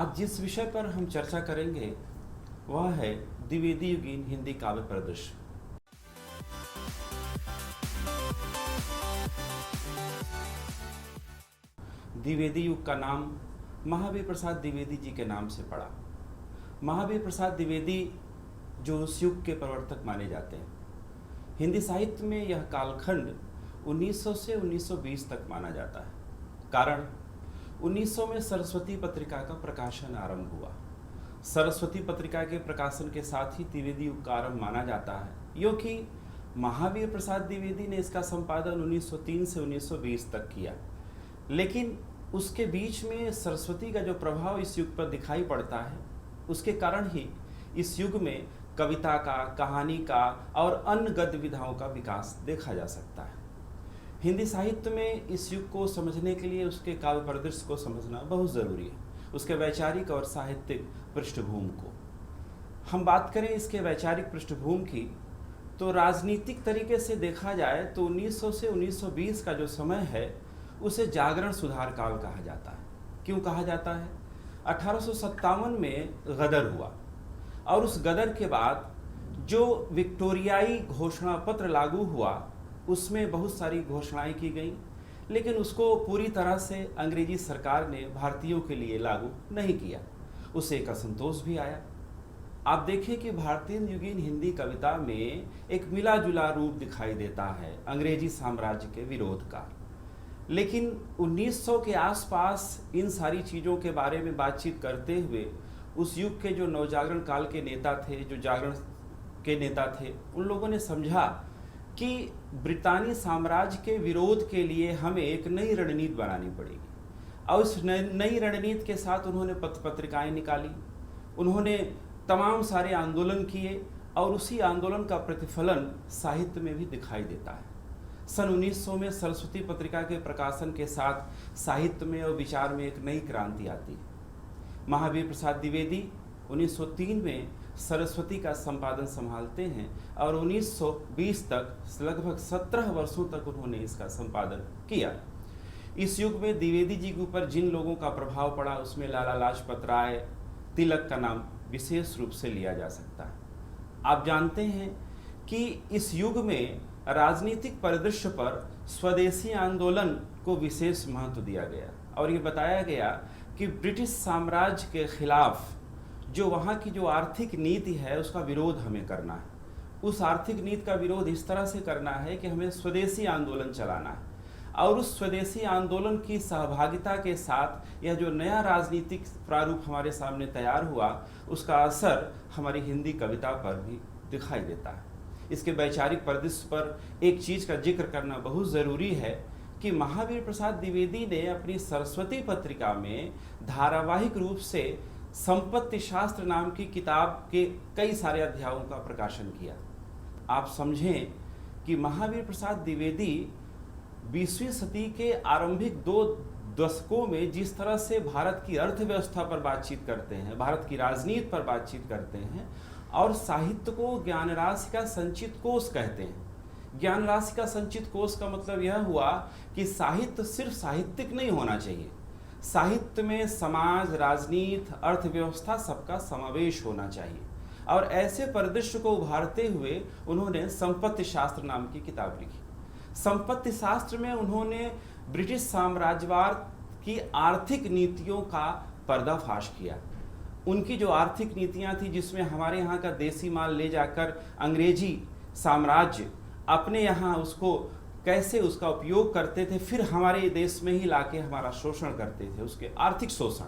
आज जिस विषय पर हम चर्चा करेंगे वह है द्विवेदी युगीन हिंदी काव्य परिदृश्य। द्विवेदी युग का नाम महावीर प्रसाद द्विवेदी जी के नाम से पड़ा। महावीर प्रसाद द्विवेदी जो उस युग के प्रवर्तक माने जाते हैं। हिंदी साहित्य में यह कालखंड 1900 से 1920 तक माना जाता है। कारण 1900 में सरस्वती पत्रिका का प्रकाशन आरंभ हुआ। सरस्वती पत्रिका के प्रकाशन के साथ ही द्विवेदी युग का आरंभ माना जाता है, क्योंकि महावीर प्रसाद द्विवेदी ने इसका संपादन 1903 से 1920 तक किया। लेकिन उसके बीच में सरस्वती का जो प्रभाव इस युग पर दिखाई पड़ता है, उसके कारण ही इस युग में कविता का, कहानी का और अन्य गद्य विधाओं का विकास देखा जा सकता है। हिंदी साहित्य में इस युग को समझने के लिए उसके काव्य परिदृश्य को समझना बहुत ज़रूरी है, उसके वैचारिक और साहित्यिक पृष्ठभूमि को। हम बात करें इसके वैचारिक पृष्ठभूमि की, तो राजनीतिक तरीके से देखा जाए तो 1900 से 1920 का जो समय है उसे जागरण सुधार काल कहा जाता है। क्यों कहा जाता है? 1857 में गदर हुआ और उस गदर के बाद जो विक्टोरियाई घोषणा पत्र लागू हुआ उसमें बहुत सारी घोषणाएं की गई, लेकिन उसको पूरी तरह से अंग्रेजी सरकार ने भारतीयों के लिए लागू नहीं किया। उसे एक असंतोष भी आया। आप देखें कि भारतीय युगीन हिंदी कविता में एक मिला जुला रूप दिखाई देता है अंग्रेजी साम्राज्य के विरोध का। लेकिन 1900 के आसपास इन सारी चीज़ों के बारे में बातचीत करते हुए उस युग के जो नवजागरण काल के नेता थे, जो जागरण के नेता थे, उन लोगों ने समझा कि ब्रितानी साम्राज्य के विरोध के लिए हमें एक नई रणनीति बनानी पड़ेगी। और उस नई रणनीति के साथ उन्होंने पत्र पत्रिकाएं निकाली, उन्होंने तमाम सारे आंदोलन किए और उसी आंदोलन का प्रतिफलन साहित्य में भी दिखाई देता है। सन 1900 में सरस्वती पत्रिका के प्रकाशन के साथ साहित्य में और विचार में एक नई क्रांति आती है। महावीर प्रसाद द्विवेदी 1903 में सरस्वती का संपादन संभालते हैं और 1920 तक लगभग 17 वर्षों तक उन्होंने इसका संपादन किया। इस युग में द्विवेदी जी के ऊपर जिन लोगों का प्रभाव पड़ा उसमें लाला लाजपत राय, तिलक का नाम विशेष रूप से लिया जा सकता है। आप जानते हैं कि इस युग में राजनीतिक परिदृश्य पर स्वदेशी आंदोलन को विशेष महत्व दिया गया और ये बताया गया कि ब्रिटिश साम्राज्य के खिलाफ जो वहाँ की जो आर्थिक नीति है उसका विरोध हमें करना है। उस आर्थिक नीति का विरोध इस तरह से करना है कि हमें स्वदेशी आंदोलन चलाना है और उस स्वदेशी आंदोलन की सहभागिता के साथ यह जो नया राजनीतिक प्रारूप हमारे सामने तैयार हुआ उसका असर हमारी हिंदी कविता पर भी दिखाई देता है। इसके वैचारिक परिदृश्य पर एक चीज़ का जिक्र करना बहुत ज़रूरी है कि महावीर प्रसाद द्विवेदी ने अपनी सरस्वती पत्रिका में धारावाहिक रूप से संपत्ति शास्त्र नाम की किताब के कई सारे अध्यायों का प्रकाशन किया। आप समझें कि महावीर प्रसाद द्विवेदी 20वीं सदी के आरंभिक 2 दशकों में जिस तरह से भारत की अर्थव्यवस्था पर बातचीत करते हैं, भारत की राजनीति पर बातचीत करते हैं और साहित्य को ज्ञान राशि का संचित कोष कहते हैं। ज्ञान राशि का संचित कोष का मतलब यह हुआ कि साहित्य सिर्फ साहित्यिक नहीं होना चाहिए, साहित्य में समाज, राजनीति, अर्थव्यवस्था सबका समावेश होना चाहिए। और ऐसे परिदृश्य को उभारते हुए उन्होंने संपत्ति शास्त्र नाम की किताब लिखी। संपत्ति शास्त्र में उन्होंने ब्रिटिश साम्राज्यवाद की आर्थिक नीतियों का पर्दाफाश किया। उनकी जो आर्थिक नीतियां थी जिसमें हमारे यहाँ का देसी माल ले जाकर अंग्रेजी साम्राज्य अपने यहाँ उसको कैसे उसका उपयोग करते थे, फिर हमारे देश में ही लाके हमारा शोषण करते थे, उसके आर्थिक शोषण।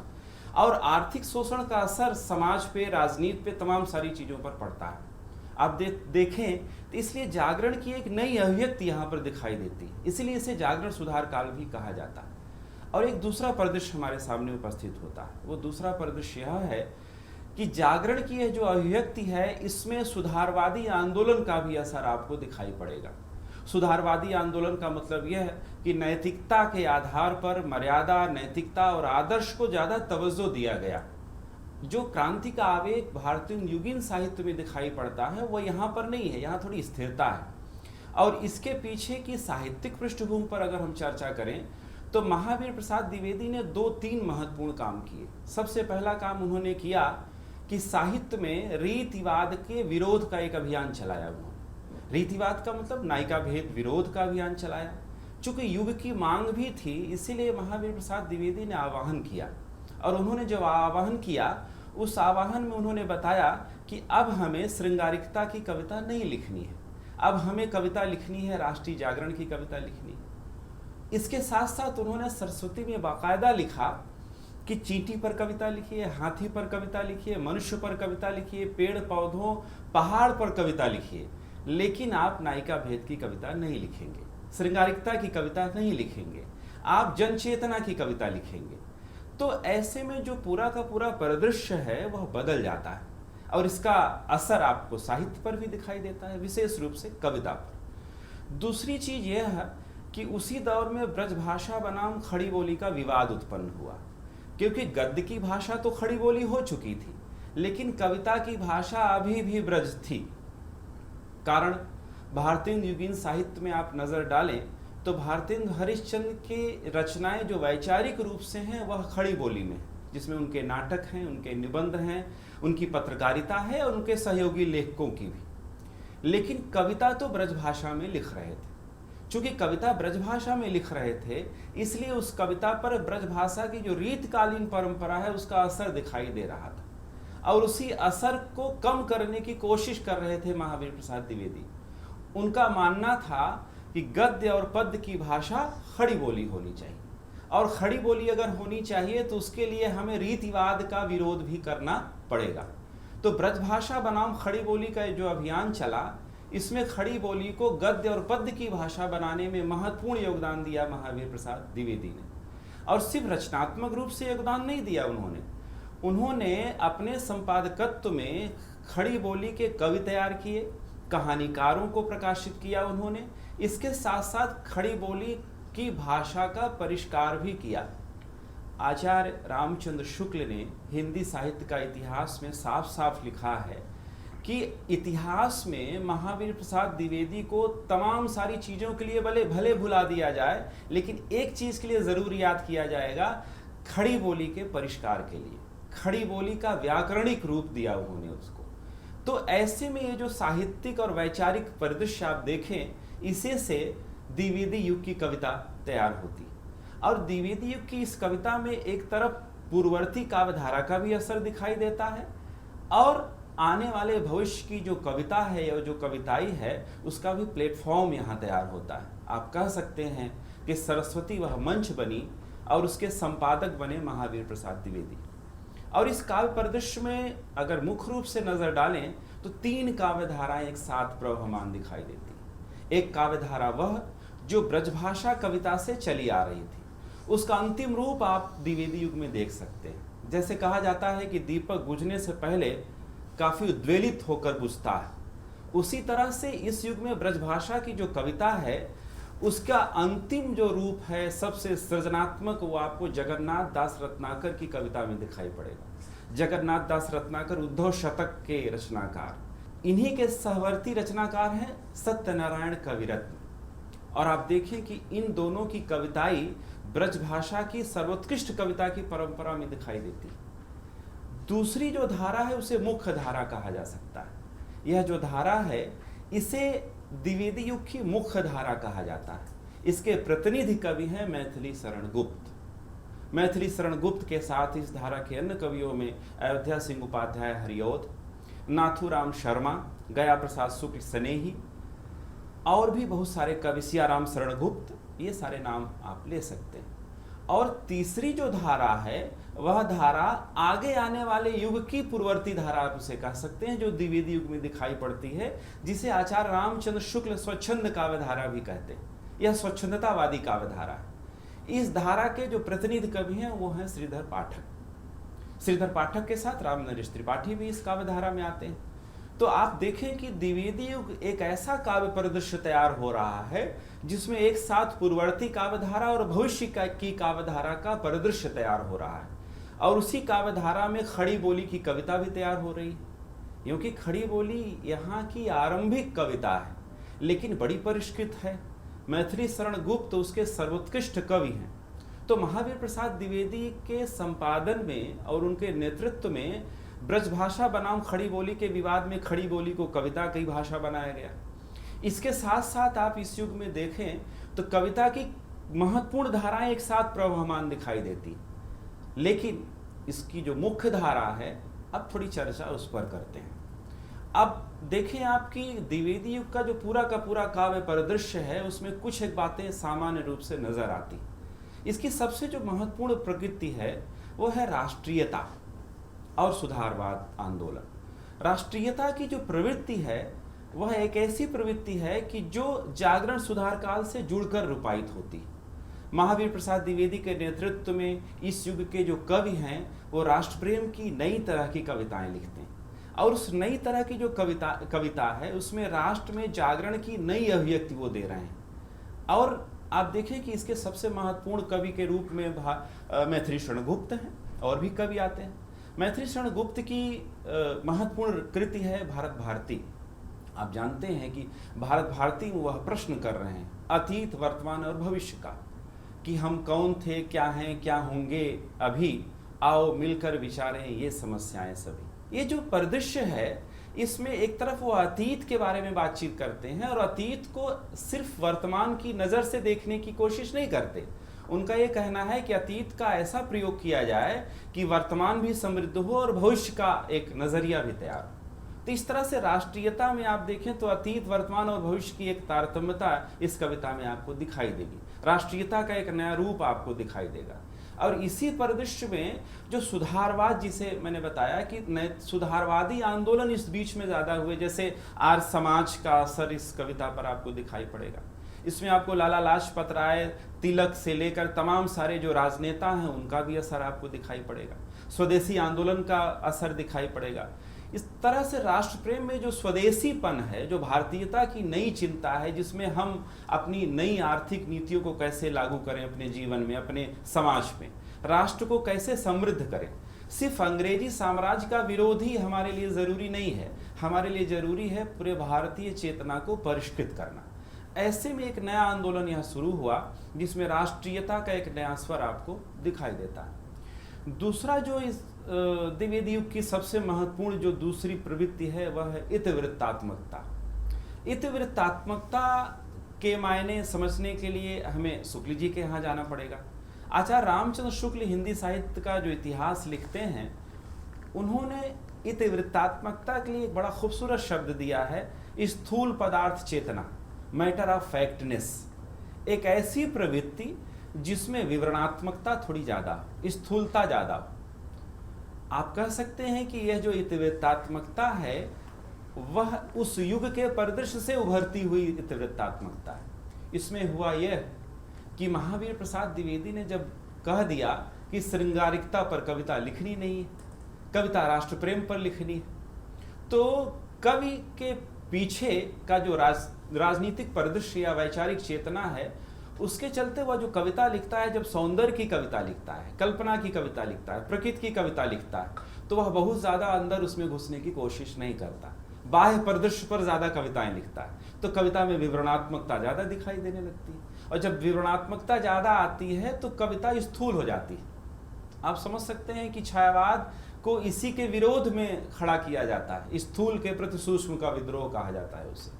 और आर्थिक शोषण का असर समाज पे, राजनीति पे, तमाम सारी चीज़ों पर पड़ता है। आप देखें तो इसलिए जागरण की एक नई अभिव्यक्ति यहाँ पर दिखाई देती है, इसलिए इसे जागरण सुधार काल भी कहा जाता है। और एक दूसरा परिदृश्य हमारे सामने उपस्थित होता है, वो दूसरा परिदृश्य यह है कि जागरण की यह जो अभिव्यक्ति है इसमें सुधारवादी आंदोलन का भी असर आपको दिखाई पड़ेगा। सुधारवादी आंदोलन का मतलब यह है कि नैतिकता के आधार पर मर्यादा, नैतिकता और आदर्श को ज़्यादा तवज्जो दिया गया। जो क्रांति का आवेग भारतीय युगीन साहित्य में दिखाई पड़ता है वो यहाँ पर नहीं है, यहाँ थोड़ी स्थिरता है। और इसके पीछे की साहित्यिक पृष्ठभूमि पर अगर हम चर्चा करें तो महावीर प्रसाद द्विवेदी ने 2-3 महत्वपूर्ण काम किए। सबसे पहला काम उन्होंने किया कि साहित्य में रीतिवाद के विरोध का एक अभियान चलाया। उन्होंने रीतिवाद का मतलब नायिका भेद विरोध का अभियान चलाया। चूंकि युग की मांग भी थी, इसीलिए महावीर प्रसाद द्विवेदी ने आह्वान किया, और उन्होंने जो आह्वान किया उस आह्वान में उन्होंने बताया कि अब हमें श्रृंगारिकता की कविता नहीं लिखनी है, अब हमें कविता लिखनी है, राष्ट्रीय जागरण की कविता लिखनी है। इसके साथ साथ उन्होंने सरस्वती में बाकायदा लिखा कि चींटी पर कविता लिखिए, हाथी पर कविता लिखिए, मनुष्य पर कविता लिखिए, पेड़ पौधों पहाड़ पर कविता लिखिए, लेकिन आप नायिका भेद की कविता नहीं लिखेंगे, श्रृंगारिकता की कविता नहीं लिखेंगे, आप जनचेतना की कविता लिखेंगे। तो ऐसे में जो पूरा का पूरा परिदृश्य है वह बदल जाता है, और इसका असर आपको साहित्य पर भी दिखाई देता है, विशेष रूप से कविता पर। दूसरी चीज यह है कि उसी दौर में ब्रजभाषा बनाम खड़ी बोली का विवाद उत्पन्न हुआ, क्योंकि गद्य की भाषा तो खड़ी बोली हो चुकी थी, लेकिन कविता की भाषा अभी भी ब्रज थी। कारण भारतीय युगीन साहित्य में आप नजर डालें तो भारतेंदु हरिश्चंद्र की रचनाएं जो वैचारिक रूप से हैं वह खड़ी बोली में, जिसमें उनके नाटक हैं, उनके निबंध हैं, उनकी पत्रकारिता है और उनके सहयोगी लेखकों की भी। लेकिन कविता तो ब्रजभाषा में लिख रहे थे। चूंकि कविता ब्रजभाषा में लिख रहे थे, इसलिए उस कविता पर ब्रजभाषा की जो रीतकालीन परंपरा है उसका असर दिखाई दे रहा था, और उसी असर को कम करने की कोशिश कर रहे थे महावीर प्रसाद द्विवेदी। उनका मानना था कि गद्य और पद्य की भाषा खड़ी बोली होनी चाहिए, और खड़ी बोली अगर होनी चाहिए तो उसके लिए हमें रीतिवाद का विरोध भी करना पड़ेगा। तो ब्रजभाषा बनाम खड़ी बोली का जो अभियान चला, इसमें खड़ी बोली को गद्य और पद्य की भाषा बनाने में महत्वपूर्ण योगदान दिया महावीर प्रसाद द्विवेदी ने। और सिर्फ रचनात्मक रूप से योगदान नहीं दिया उन्होंने अपने संपादकत्व में खड़ी बोली के कवि तैयार किए, कहानीकारों को प्रकाशित किया उन्होंने। इसके साथ साथ खड़ी बोली की भाषा का परिष्कार भी किया। आचार्य रामचंद्र शुक्ल ने हिंदी साहित्य का इतिहास में साफ साफ लिखा है कि इतिहास में महावीर प्रसाद द्विवेदी को तमाम सारी चीज़ों के लिए भले भुला दिया जाए, लेकिन एक चीज़ के लिए ज़रूर याद किया जाएगा, खड़ी बोली के परिष्कार के लिए। खड़ी बोली का व्याकरणिक रूप दिया उन्होंने उसको। तो ऐसे में ये जो साहित्यिक और वैचारिक परिदृश्य आप देखें, इसे से द्विवेदी युग की कविता तैयार होती। और द्विवेदी युग की इस कविता में एक तरफ पूर्ववर्ती काव्यधारा का भी असर दिखाई देता है, और आने वाले भविष्य की जो कविता है या जो कविताई है उसका भी प्लेटफॉर्म यहाँ तैयार होता है। आप कह सकते हैं कि सरस्वती वह मंच बनी और उसके संपादक बने महावीर प्रसाद द्विवेदी। और इस काव्य परिदृश्य में अगर मुख्य रूप से नजर डालें तो 3 काव्यधाराएं एक साथ प्रवहमान दिखाई देती। एक काव्यधारा वह जो ब्रजभाषा कविता से चली आ रही थी, उसका अंतिम रूप आप द्विवेदी युग में देख सकते हैं। जैसे कहा जाता है कि दीपक बुझने से पहले काफी उद्वेलित होकर बुझता है, उसी तरह से इस युग में ब्रजभाषा की जो कविता है उसका अंतिम जो रूप है सबसे सृजनात्मक, वो आपको जगन्नाथ दास रत्नाकर की कविता में दिखाई पड़ेगा। जगन्नाथ दास रत्नाकर उद्धव शतक के रचनाकार, इन्हीं के सहवर्ती रचनाकार हैं सत्यनारायण कविरत्न। और आप देखें कि इन दोनों की कविताई ब्रजभाषा की सर्वोत्कृष्ट कविता की परंपरा में दिखाई देती है। दूसरी जो धारा है उसे मुख्य धारा कहा जा सकता है। यह जो धारा है इसे द्विवेदी युग की मुख्य धारा कहा जाता है। इसके प्रतिनिधि कवि हैं मैथिली शरण गुप्त। मैथिली शरण गुप्त के साथ इस धारा के अन्य कवियों में अयोध्या सिंह उपाध्याय हरिऔध, नाथूराम शर्मा, गया प्रसाद शुक्ल स्नेही और भी बहुत सारे कवि, सियाराम शरण गुप्त, ये सारे नाम आप ले सकते हैं। और तीसरी जो धारा है वह धारा आगे आने वाले युग की पूर्ववर्ती धारा आप उसे कह सकते हैं, जो द्विवेदी युग में दिखाई पड़ती है, जिसे आचार्य रामचंद्र शुक्ल स्वच्छंद काव्यधारा भी कहते हैं। यह स्वच्छंदतावादी काव्यधारा है। इस धारा के जो प्रतिनिधि कवि हैं वो हैं श्रीधर पाठक। श्रीधर पाठक के साथ रामनरेश त्रिपाठी भी इस काव्यधारा में आते हैं। तो आप देखें कि द्विवेदी युग एक ऐसा काव्य परिदृश्य तैयार हो रहा है जिसमें एक साथ पूर्ववर्ती काव्यधारा और भविष्य की काव्यधारा का परिदृश्य तैयार हो रहा है, और उसी काव्यधारा में खड़ी बोली की कविता भी तैयार हो रही है। क्योंकि खड़ी बोली यहाँ की आरंभिक कविता है, लेकिन बड़ी परिष्कृत है। मैथिली शरण गुप्त उसके सर्वोत्कृष्ट कवि हैं, तो महावीर प्रसाद द्विवेदी के संपादन में और उनके नेतृत्व में ब्रजभाषा बनाम खड़ी बोली के विवाद में खड़ी बोली को कविता की भाषा बनाया गया। इसके साथ साथ आप इस युग में देखें तो कविता की महत्वपूर्ण धाराएं एक साथ प्रवहमान दिखाई देती, लेकिन इसकी जो मुख्य धारा है अब थोड़ी चर्चा उस पर करते हैं। अब देखें आपकी द्विवेदी युग का जो पूरा का पूरा काव्य परिदृश्य है उसमें कुछ एक बातें सामान्य रूप से नजर आती। इसकी सबसे जो महत्वपूर्ण प्रकृति है वो है राष्ट्रीयता और सुधारवाद आंदोलन। राष्ट्रीयता की जो प्रवृत्ति है वह एक ऐसी प्रवृत्ति है कि जो जागरण सुधार काल से जुड़कर रूपायित होती। महावीर प्रसाद द्विवेदी के नेतृत्व में इस युग के जो कवि हैं वो राष्ट्र प्रेम की नई तरह की कविताएं लिखते हैं, और उस नई तरह की जो कविता है उसमें राष्ट्र में जागरण की नई अभिव्यक्ति वो दे रहे हैं। और आप देखें कि इसके सबसे महत्वपूर्ण कवि के रूप में मैथिली शरण गुप्त हैं, और भी कवि आते हैं। मैथिली शरण गुप्त की महत्वपूर्ण कृति है भारत भारती। आप जानते हैं कि भारत भारती में वह प्रश्न कर रहे हैं अतीत, वर्तमान और भविष्य का, कि हम कौन थे, क्या हैं, क्या होंगे अभी, आओ मिलकर विचारें ये समस्याएं सभी। ये जो परिदृश्य है इसमें एक तरफ वो अतीत के बारे में बातचीत करते हैं और अतीत को सिर्फ वर्तमान की नज़र से देखने की कोशिश नहीं करते। उनका ये कहना है कि अतीत का ऐसा प्रयोग किया जाए कि वर्तमान भी समृद्ध हो और भविष्य का एक नज़रिया भी तैयार हो। तो इस तरह से राष्ट्रीयता में आप देखें तो अतीत, वर्तमान और भविष्य की एक तारतम्यता इस कविता में आपको दिखाई देगी। राष्ट्रीयता का एक नया रूप आपको दिखाई देगा। और इसी परिदृश्य में जो सुधारवाद, जिसे मैंने बताया कि सुधारवादी आंदोलन इस बीच में ज़्यादा हुए, जैसे आर्य समाज का असर इस कविता पर आपको दिखाई पड़ेगा। इसमें आपको लाला लाजपत राय, तिलक से लेकर तमाम सारे जो राजनेता हैं उनका भी असर आपको दिखाई पड़ेगा। स्वदेशी आंदोलन का असर दिखाई पड़ेगा। इस तरह से राष्ट्र प्रेम में जो स्वदेशीपन है, जो भारतीयता की नई चिंता है, जिसमें हम अपनी नई आर्थिक नीतियों को कैसे लागू करें अपने जीवन में, अपने समाज में, राष्ट्र को कैसे समृद्ध करें। सिर्फ अंग्रेजी साम्राज्य का विरोध ही हमारे लिए ज़रूरी नहीं है, हमारे लिए ज़रूरी है पूरे भारतीय चेतना को परिष्कृत करना। ऐसे में एक नया आंदोलन यहाँ शुरू हुआ जिसमें राष्ट्रीयता का एक नया स्वर आपको दिखाई देता है। दूसरा जो इस द्विवेदी युग की सबसे महत्वपूर्ण जो दूसरी प्रवृत्ति है वह है इतिवृत्तात्मकता। इतिवृत्तात्मकता के मायने समझने के लिए हमें शुक्ल जी के यहाँ जाना पड़ेगा। आचार्य रामचंद्र शुक्ल हिंदी साहित्य का जो इतिहास लिखते हैं, उन्होंने इतिवृत्तात्मकता के लिए एक बड़ा खूबसूरत शब्द दिया है, स्थूल पदार्थ चेतना, मैटर ऑफ फैक्टनेस। एक ऐसी प्रवृत्ति जिसमें विवरणात्मकता थोड़ी ज़्यादा, स्थूलता ज़्यादा। आप कह सकते हैं कि यह जो इतिवृत्तात्मकता है वह उस युग के परिदृश्य से उभरती हुई इतिवृत्तात्मकता है। इसमें हुआ यह कि महावीर प्रसाद द्विवेदी ने जब कह दिया कि श्रृंगारिकता पर कविता लिखनी नहीं है, कविता राष्ट्र प्रेम पर लिखनी है, तो कवि के पीछे का जो राजनीतिक परिदृश्य या वैचारिक चेतना है, उसके चलते वह जो कविता लिखता है, जब सौंदर्य की कविता लिखता है, कल्पना की कविता लिखता है, प्रकृति की कविता लिखता है, तो वह बहुत ज़्यादा अंदर उसमें घुसने की कोशिश नहीं करता, बाह्य परिदृश्य पर ज़्यादा कविताएं लिखता है। तो कविता में विवरणात्मकता ज़्यादा दिखाई देने लगती है, और जब विवरणात्मकता ज़्यादा आती है तो कविता स्थूल हो जाती है। आप समझ सकते हैं कि छायावाद को इसी के विरोध में खड़ा किया जाता है, स्थूल के प्रति सूक्ष्म का विद्रोह कहा जाता है उसे,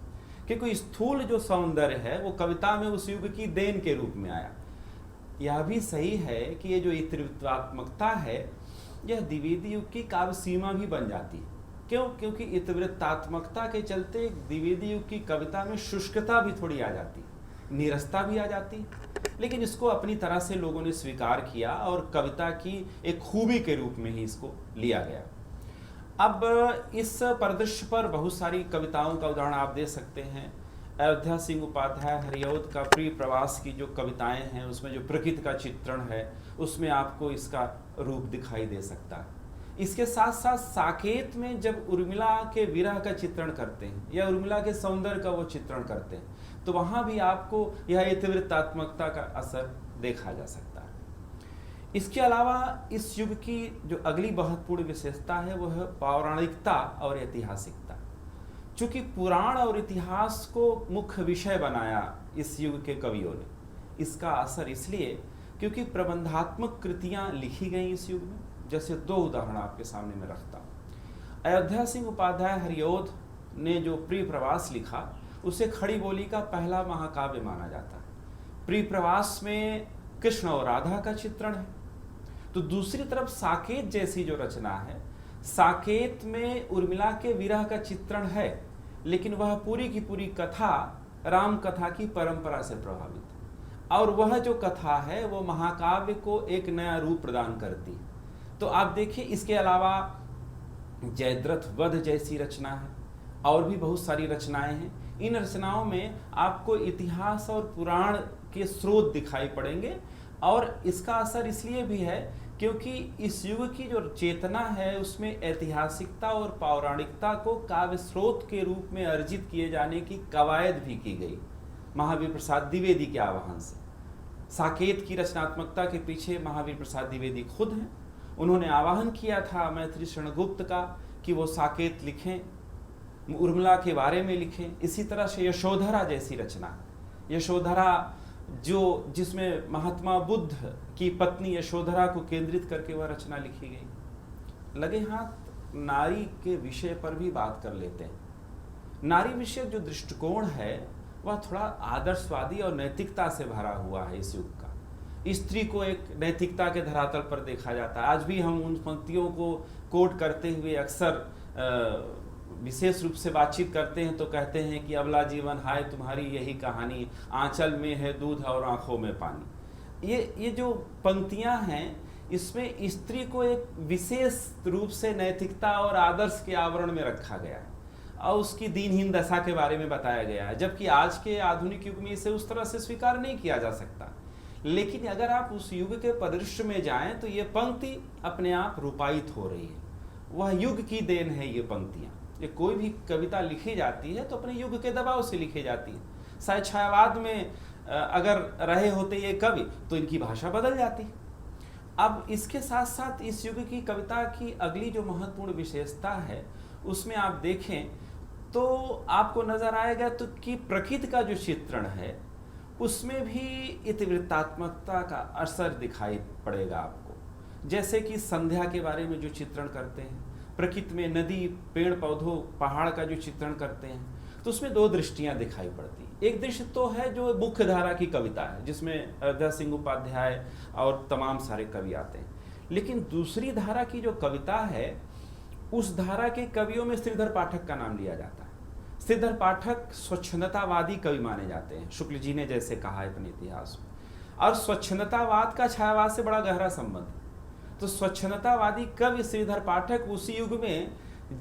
क्योंकि स्थूल जो सौंदर्य है वो कविता में उस युग की देन के रूप में आया। यह भी सही है कि ये जो इतिवृत्तात्मकता है यह द्विवेदी युग की काव्य सीमा भी बन जाती है। क्यों? क्योंकि इतिवृत्तात्मकता के चलते द्विवेदी युग की कविता में शुष्कता भी थोड़ी आ जाती है, नीरसता भी आ जाती है, लेकिन इसको अपनी तरह से लोगों ने स्वीकार किया और कविता की एक खूबी के रूप में ही इसको लिया गया। अब इस परिदृश्य पर बहुत सारी कविताओं का उदाहरण आप दे सकते हैं। अयोध्या सिंह उपाध्याय हरिऔध का प्रिय प्रवास की जो कविताएं हैं उसमें जो प्रकृति का चित्रण है उसमें आपको इसका रूप दिखाई दे सकता है। इसके साथ साथ साकेत में जब उर्मिला के विरह का चित्रण करते हैं या उर्मिला के सौंदर्य का वो चित्रण करते हैं तो वहाँ भी आपको यह इतिवृत्तात्मकता का असर देखा जा सकता है। इसके अलावा इस युग की जो अगली महत्वपूर्ण विशेषता है वो है पौराणिकता और ऐतिहासिकता। चूँकि पुराण और इतिहास को मुख्य विषय बनाया इस युग के कवियों ने, इसका असर इसलिए क्योंकि प्रबंधात्मक कृतियां लिखी गई इस युग में। जैसे दो उदाहरण आपके सामने मैं रखता हूँ। अयोध्या सिंह उपाध्याय हरिऔध ने जो प्रिय प्रवास लिखा, उसे खड़ी बोली का पहला महाकाव्य माना जाता है। प्रिय प्रवास में कृष्ण और राधा का चित्रण है। तो दूसरी तरफ साकेत जैसी जो रचना है, साकेत में उर्मिला के विरह का चित्रण है, लेकिन वह पूरी की पूरी कथा राम कथा की परंपरा से प्रभावित है, और वह जो कथा है वो महाकाव्य को एक नया रूप प्रदान करती है। तो आप देखिए, इसके अलावा जयद्रथ वध जैसी रचना है, और भी बहुत सारी रचनाएं हैं। इन रचनाओं में आपको इतिहास और पुराण के स्रोत दिखाई पड़ेंगे, और इसका असर इसलिए भी है क्योंकि इस युग की जो चेतना है उसमें ऐतिहासिकता और पौराणिकता को काव्य स्रोत के रूप में अर्जित किए जाने की कवायद भी की गई महावीर प्रसाद द्विवेदी के आह्वान से। साकेत की रचनात्मकता के पीछे महावीर प्रसाद द्विवेदी खुद हैं। उन्होंने आह्वान किया था मैथिली शरण गुप्त का कि वो साकेत लिखें, उर्मिला के बारे में लिखें। इसी तरह से यशोधरा जैसी रचना, यशोधरा जिसमें महात्मा बुद्ध की पत्नी यशोधरा को केंद्रित करके वह रचना लिखी गई। लगे हाथ नारी के विषय पर भी बात कर लेते हैं। नारी विषय जो दृष्टिकोण है वह थोड़ा आदर्शवादी और नैतिकता से भरा हुआ है इस युग का। स्त्री को एक नैतिकता के धरातल पर देखा जाता है। आज भी हम उन पंक्तियों को कोट करते हुए अक्सर विशेष रूप से बातचीत करते हैं तो कहते हैं कि अबला जीवन हाय तुम्हारी यही कहानी, आंचल में है दूध और आंखों में पानी। ये जो पंक्तियां हैं, इसमें स्त्री को एक विशेष रूप से नैतिकता और आदर्श के आवरण में रखा गया है और उसकी दीनहीन दशा के बारे में बताया गया है, जबकि आज के आधुनिक युग में इसे उस तरह से स्वीकार नहीं किया जा सकता। लेकिन अगर आप उस युग के परिदृश्य में जाएं तो ये पंक्ति अपने आप रूपायित हो रही है। वह युग की देन है ये पंक्तियां। ये कोई भी कविता लिखी जाती है तो अपने युग के दबाव से लिखी जाती है। शायद छायावाद में अगर रहे होते ये कवि तो इनकी भाषा बदल जाती। अब इसके साथ साथ इस युग की कविता की अगली जो महत्वपूर्ण विशेषता है उसमें आप देखें तो आपको नजर आएगा तो कि प्रकृति का जो चित्रण है उसमें भी इतिवृत्तात्मकता का असर दिखाई पड़ेगा आपको। जैसे कि संध्या के बारे में जो चित्रण करते हैं, प्रकृति में नदी, पेड़ पौधों, पहाड़ का जो चित्रण करते हैं, तो उसमें दो दृष्टियां दिखाई पड़ती हैं। एक दृष्टि तो है जो मुख्य धारा की कविता है, जिसमें अयोध्या सिंह उपाध्याय और तमाम सारे कवि आते हैं। लेकिन दूसरी धारा की जो कविता है, उस धारा के कवियों में श्रीधर पाठक का नाम लिया जाता है। श्रीधर पाठक स्वच्छंदतावादी कवि माने जाते हैं, शुक्ल जी ने जैसे कहा है अपने इतिहास में। और स्वच्छंदतावाद का छायावाद से बड़ा गहरा संबंध है। तो स्वच्छंदतावादी कवि श्रीधर पाठक उसी युग में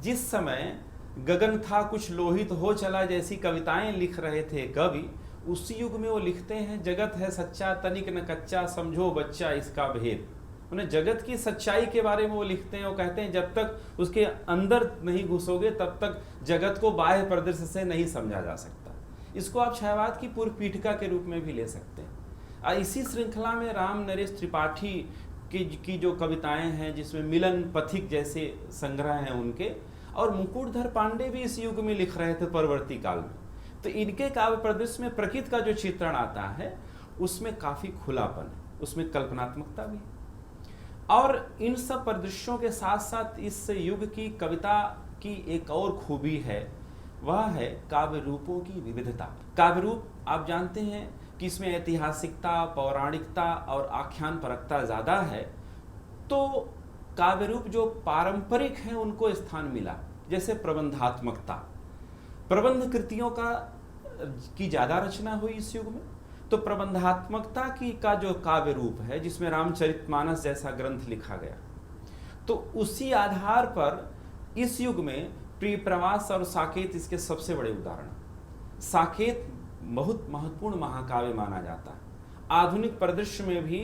जिस समय गगन था कुछ लोहित हो चला जैसी कविताएं लिख रहे थे कवि, उसी युग में वो लिखते हैं जगत है सच्चा तनिक न कच्चा, समझो बच्चा इसका भेद। उन्हें जगत की सच्चाई के बारे में वो लिखते हैं। वो कहते हैं जब तक उसके अंदर नहीं घुसोगे तब तक जगत को बाह्य परिदृश्य से नहीं समझा जा सकता। इसको आप छायावाद की पूर्व पीठिका के रूप में भी ले सकते हैं। इसी श्रृंखला में राम नरेश त्रिपाठी की जो कविताएं हैं, जिसमें मिलन पथिक जैसे संग्रह हैं उनके, और मुकुटधर पांडे भी इस युग में लिख रहे थे परवर्ती काल में। तो इनके काव्य परिदृश्य में प्रकृति का जो चित्रण आता है उसमें काफी खुलापन है, उसमें कल्पनात्मकता भी है। और इन सब परिदृश्यों के साथ साथ इस युग की कविता की एक और खूबी है, वह है काव्य रूपों की विविधता। काव्य रूप आप जानते हैं कि इसमें ऐतिहासिकता, पौराणिकता और आख्यान परकता ज्यादा है। तो काव्य रूप जो पारंपरिक हैं उनको स्थान मिला, जैसे प्रबंधात्मकता, प्रबंध कृतियों की ज्यादा रचना हुई इस युग में। तो प्रबंधात्मकता का जो काव्य रूप है, जिसमें रामचरितमानस जैसा ग्रंथ लिखा गया, तो उसी आधार पर इस युग में प्रिय प्रवास और साकेत इसके सबसे बड़े उदाहरण। साकेत बहुत महत्वपूर्ण महाकाव्य माना जाता है। आधुनिक परिदृश्य में भी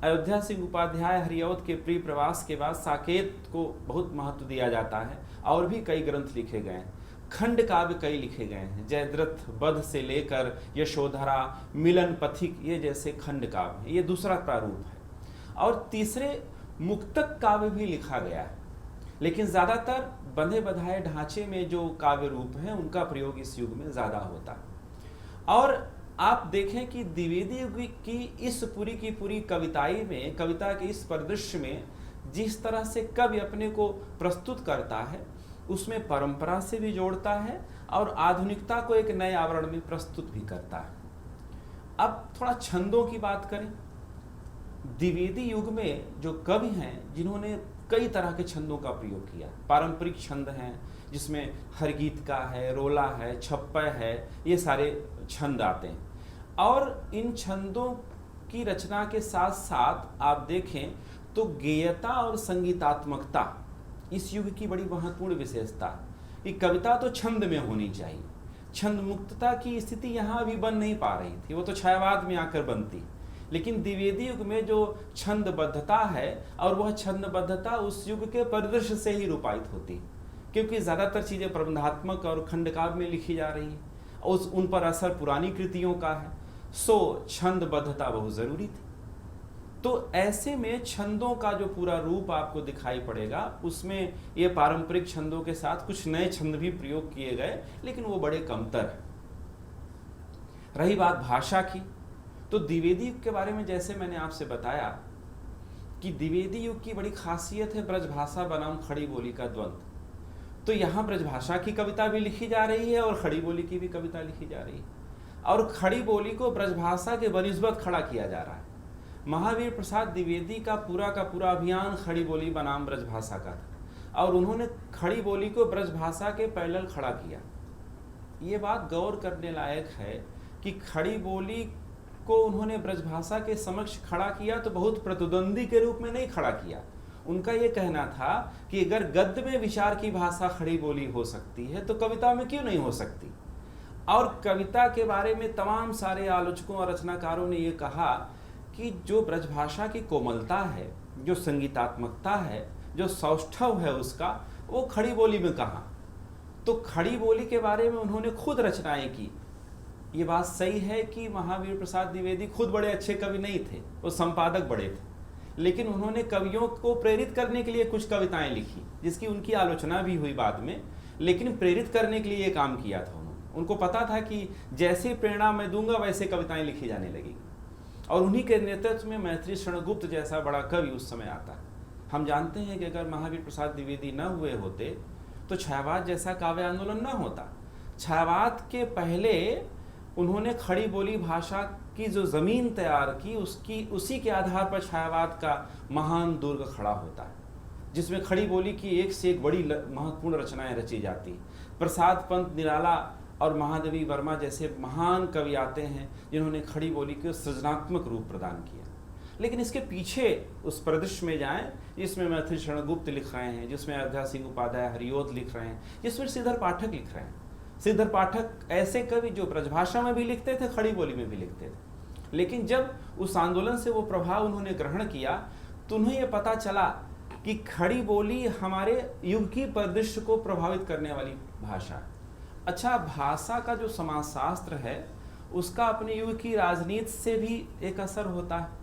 अयोध्या सिंह उपाध्याय हरिऔध के प्रिय प्रवास के बाद साकेत को बहुत महत्व दिया जाता है, और भी कई ग्रंथ लिखे गए हैं। खंड काव्य कई लिखे गए हैं, जयद्रथ वध से लेकर यशोधरा, मिलन पथिक, ये जैसे खंड काव्य, ये दूसरा प्रारूप है। और तीसरे मुक्तक काव्य भी लिखा गया है, लेकिन ज्यादातर बंधे बधाए ढांचे में जो काव्य रूप है उनका प्रयोग इस युग में ज्यादा होता है। और आप देखें कि द्विवेदी युग की इस पूरी की पूरी कविताई में, कविता के इस परिदृश्य में जिस तरह से कवि अपने को प्रस्तुत करता है, उसमें परंपरा से भी जोड़ता है और आधुनिकता को एक नए आवरण में प्रस्तुत भी करता है। अब थोड़ा छंदों की बात करें। द्विवेदी युग में जो कवि हैं जिन्होंने कई तरह के छंदों का प्रयोग किया, पारंपरिक छंद हैं जिसमें हरगीत का है, रोला है, छप्पय है, ये सारे छंद आते हैं। और इन छंदों की रचना के साथ साथ आप देखें तो गेयता और संगीतात्मकता इस युग की बड़ी महत्वपूर्ण विशेषता है कि कविता तो छंद में होनी चाहिए। छंद मुक्तता की स्थिति यहाँ अभी बन नहीं पा रही थी, वो तो छायावाद में आकर बनती। लेकिन द्विवेदी युग में जो छंदबद्धता है और वह छंदबद्धता उस युग के परिदृश्य से ही रूपायित होती, क्योंकि ज़्यादातर चीज़ें प्रबंधात्मक और खंडकाव्य में लिखी जा रही है, उन पर असर पुरानी कृतियों का है, सो छंदबद्धता बहुत ज़रूरी थी। तो ऐसे में छंदों का जो पूरा रूप आपको दिखाई पड़ेगा, उसमें ये पारंपरिक छंदों के साथ कुछ नए छंद भी प्रयोग किए गए, लेकिन वो बड़े कमतर हैं। रही बात भाषा की, तो द्विवेदी युग के बारे में जैसे मैंने आपसे बताया कि द्विवेदी युग की बड़ी खासियत है ब्रजभाषा बनाम खड़ी बोली का द्वंद्व। तो यहाँ ब्रजभाषा की कविता भी लिखी जा रही है और खड़ी बोली की भी कविता लिखी जा रही है, और खड़ी बोली को ब्रजभाषा के बनिस्बत खड़ा किया जा रहा है। महावीर प्रसाद द्विवेदी का पूरा अभियान खड़ी बोली बनाम ब्रजभाषा का था, और उन्होंने खड़ी बोली को ब्रजभाषा के पैरेलल खड़ा किया। ये बात गौर करने लायक है कि खड़ी बोली को उन्होंने ब्रजभाषा के समक्ष खड़ा किया तो बहुत प्रतिद्वंदी के रूप में नहीं खड़ा किया। उनका ये कहना था कि अगर गद्य में विचार की भाषा खड़ी बोली हो सकती है तो कविता में क्यों नहीं हो सकती। और कविता के बारे में तमाम सारे आलोचकों और रचनाकारों ने ये कहा कि जो ब्रजभाषा की कोमलता है, जो संगीतात्मकता है, जो सौष्ठव है उसका, वो खड़ी बोली में कहाँ। तो खड़ी बोली के बारे में उन्होंने खुद रचनाएं की। ये बात सही है कि महावीर प्रसाद द्विवेदी खुद बड़े अच्छे कवि नहीं थे, वो संपादक बड़े थे, लेकिन उन्होंने कवियों को प्रेरित करने के लिए कुछ कविताएं लिखी, जिसकी उनकी आलोचना भी हुई बाद में, लेकिन प्रेरित करने के लिए ये काम किया था उन्होंने। उनको पता था कि जैसे प्रेरणा मैं दूंगा वैसे कविताएं लिखी जाने लगेगी, और उन्हीं के नेतृत्व में मैथिली शरणगुप्त जैसा बड़ा कवि उस समय आता है। हम जानते हैं कि अगर महावीर प्रसाद द्विवेदी न हुए होते तो छायावाद जैसा काव्य आंदोलन न होता। छायावाद के पहले उन्होंने खड़ी बोली भाषा की जो ज़मीन तैयार की, उसी के आधार पर छायावाद का महान दुर्ग खड़ा होता है, जिसमें खड़ी बोली की एक से एक बड़ी महत्वपूर्ण रचनाएं रची जाती। प्रसाद पंत निराला और महादेवी वर्मा जैसे महान कवि आते हैं जिन्होंने खड़ी बोली को सृजनात्मक रूप प्रदान किया। लेकिन इसके पीछे उस परिदृश्य में जाएं जिसमें मैथिली शरणगुप्त लिख रहे हैं, जिसमें अयोध्या सिंह उपाध्याय हरिओद लिख रहे हैं, जिसमें श्रीधर पाठक लिख रहे हैं। श्रीधर पाठक ऐसे कवि जो ब्रजभाषा में भी लिखते थे, खड़ी बोली में भी लिखते थे। लेकिन जब उस आंदोलन से वो प्रभाव उन्होंने ग्रहण किया तो उन्हें ये पता चला कि खड़ी बोली हमारे युग की परिदृश्य को प्रभावित करने वाली भाषा है। अच्छा, भाषा का जो समाजशास्त्र है उसका अपने युग की राजनीति से भी एक असर होता है।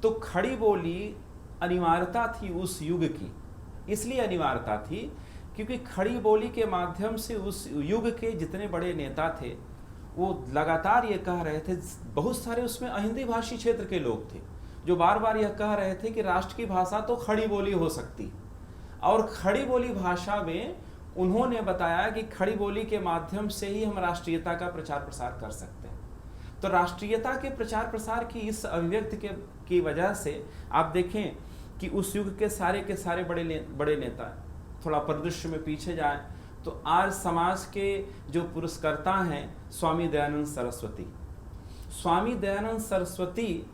तो खड़ी बोली अनिवार्यता थी उस युग की, इसलिए अनिवार्यता थी क्योंकि खड़ी बोली के माध्यम से उस युग के जितने बड़े नेता थे वो लगातार ये कह रहे थे, बहुत सारे उसमें अहिंदी भाषी क्षेत्र के लोग थे जो बार बार यह कह रहे थे कि राष्ट्र की भाषा तो खड़ी बोली हो सकती। और खड़ी बोली भाषा में उन्होंने बताया कि खड़ी बोली के माध्यम से ही हम राष्ट्रीयता का प्रचार प्रसार कर सकते हैं। तो राष्ट्रीयता के प्रचार प्रसार की इस अभिव्यक्ति की वजह से आप देखें कि उस युग के सारे बड़े नेता, थोड़ा परिदृश्य में पीछे जाएं तो आर्य समाज के जो पुरस्कर्ता हैं स्वामी दयानंद सरस्वती, स्वामी दयानंद सरस्वती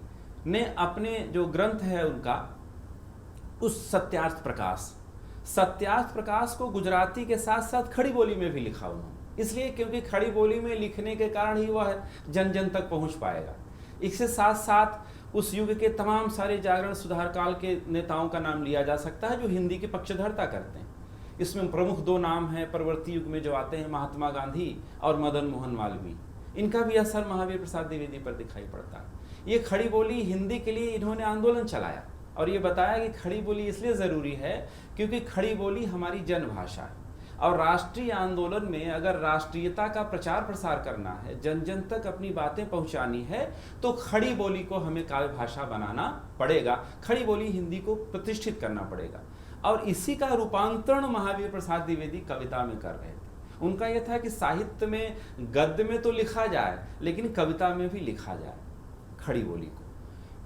ने अपने जो ग्रंथ है उनका, उस सत्यार्थ प्रकाश को गुजराती के साथ साथ खड़ी बोली में भी लिखा उन्होंने, इसलिए क्योंकि खड़ी बोली में लिखने के कारण ही वह जन जन तक पहुंच पाएगा। इसके साथ साथ उस युग के तमाम सारे जागरण सुधार काल के नेताओं का नाम लिया जा सकता है जो हिंदी की पक्षधरता करते हैं। इसमें प्रमुख दो नाम हैं परवर्ती युग में जो आते हैं, महात्मा गांधी और मदन मोहन मालवीय। इनका भी असर महावीर प्रसाद द्विवेदी पर दिखाई पड़ता है। ये खड़ी बोली हिंदी के लिए इन्होंने आंदोलन चलाया और ये बताया कि खड़ी बोली इसलिए ज़रूरी है क्योंकि खड़ी बोली हमारी जन भाषा है और राष्ट्रीय आंदोलन में अगर राष्ट्रीयता का प्रचार प्रसार करना है, जन जन तक अपनी बातें पहुंचानी है, तो खड़ी बोली को हमें काव्य भाषा बनाना पड़ेगा, खड़ी बोली हिंदी को प्रतिष्ठित करना पड़ेगा। और इसी का रूपांतरण महावीर प्रसाद द्विवेदी कविता में कर रहे थे। उनका यह था कि साहित्य में गद्य में तो लिखा जाए, लेकिन कविता में भी लिखा जाए खड़ी बोली को,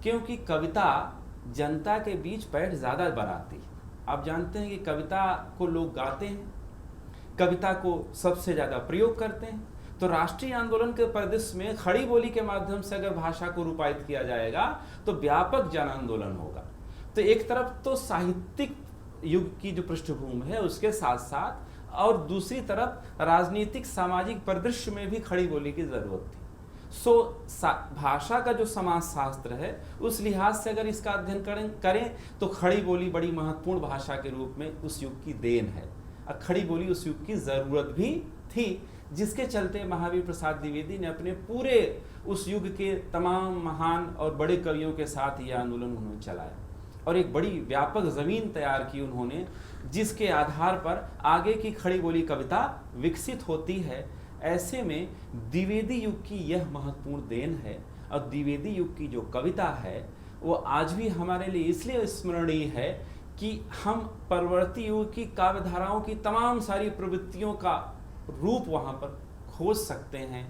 क्योंकि कविता जनता के बीच पैठ ज़्यादा बनाती है। आप जानते हैं कि कविता को लोग गाते हैं, कविता को सबसे ज़्यादा प्रयोग करते हैं। तो राष्ट्रीय आंदोलन के परिदृश्य में खड़ी बोली के माध्यम से अगर भाषा को रूपायित किया जाएगा तो व्यापक जन आंदोलन होगा। तो एक तरफ तो साहित्यिक युग की जो पृष्ठभूमि है उसके साथ साथ, और दूसरी तरफ राजनीतिक सामाजिक परिदृश्य में भी खड़ी बोली की ज़रूरत थी। भाषा का जो समाजशास्त्र है उस लिहाज से अगर इसका अध्ययन करें तो खड़ी बोली बड़ी महत्वपूर्ण भाषा के रूप में उस युग की देन है। खड़ी बोली उस युग की ज़रूरत भी थी, जिसके चलते महावीर प्रसाद द्विवेदी ने अपने पूरे उस युग के तमाम महान और बड़े कवियों के साथ ये आंदोलन उन्होंने चलाया और एक बड़ी व्यापक ज़मीन तैयार की उन्होंने, जिसके आधार पर आगे की खड़ी बोली कविता विकसित होती है। ऐसे में द्विवेदी युग की यह महत्वपूर्ण देन है। और द्विवेदी युग की जो कविता है वो आज भी हमारे लिए इसलिए स्मरणीय है कि हम परवर्ती युग की काव्य धाराओं की तमाम सारी प्रवृत्तियों का रूप वहाँ पर खोज सकते हैं।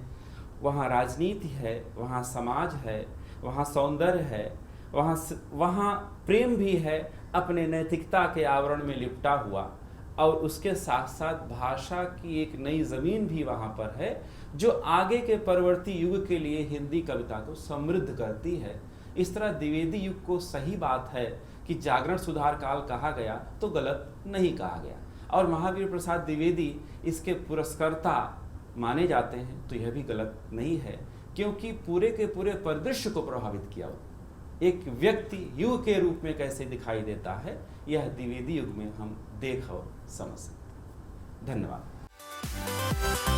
वहाँ राजनीति है, वहाँ समाज है, वहाँ सौंदर्य है, वहाँ प्रेम भी है अपने नैतिकता के आवरण में लिपटा हुआ, और उसके साथ साथ भाषा की एक नई ज़मीन भी वहाँ पर है जो आगे के परवर्ती युग के लिए हिंदी कविता को समृद्ध करती है। इस तरह द्विवेदी युग को सही बात है कि जागरण सुधार काल कहा गया तो गलत नहीं कहा गया, और महावीर प्रसाद द्विवेदी इसके पुरस्कर्ता माने जाते हैं तो यह भी गलत नहीं है, क्योंकि पूरे के पूरे परिदृश्य को प्रभावित किया। एक व्यक्ति युग के रूप में कैसे दिखाई देता है, यह द्विवेदी युग में हम देख और समझ सकते हैं। धन्यवाद।